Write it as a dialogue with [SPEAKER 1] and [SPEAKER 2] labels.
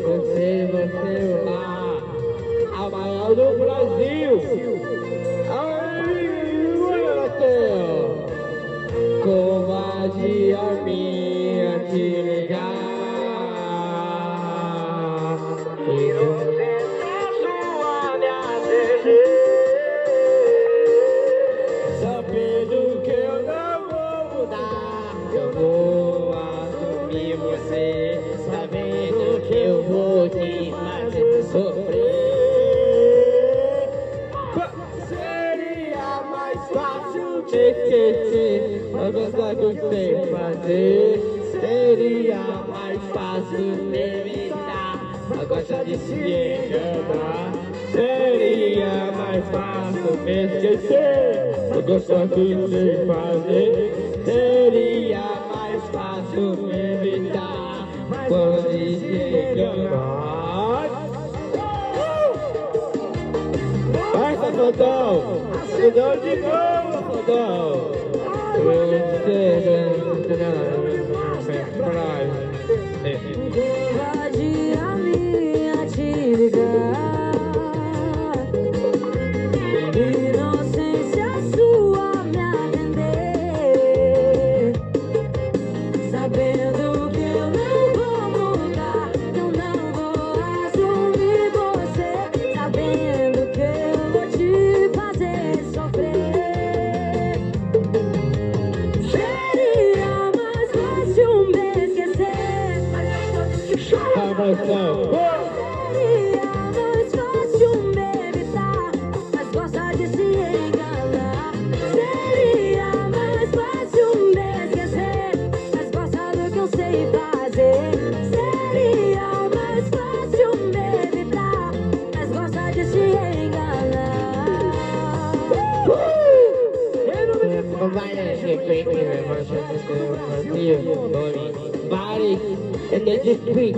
[SPEAKER 1] Você a maior do Brasil. Olha, Matheus. Covardia minha te ligar. E você sua me atender. Sabendo que eu não vou mudar, eu vou assumir você. Sabendo que eu vou te fazer sofrer. Seria mais fácil te esquecer, não gostar do que sei fazer. Seria mais fácil me evitar, não gosta de se enganar. Seria mais fácil me esquecer, não gostar do que sei fazer. Seria mais fácil me evitar, quando se enganar. Vai, Safadão! Safadão de novo, Safadão!
[SPEAKER 2] Covardia minha te ligar. Inocência sua me atender. Sabendo que eu não vou mudar, eu não vou assumir você. Sabendo que eu vou te fazer sofrer. Seria mais fácil me esquecer, mas eu tô te chorando. Seria mais fácil me evitar, mas gosta de se enganar. Seria mais fácil me esquecer, mas gosta do que eu sei fazer. Seria mais fácil me evitar, mas gosta de se enganar.
[SPEAKER 1] Body and then just quick.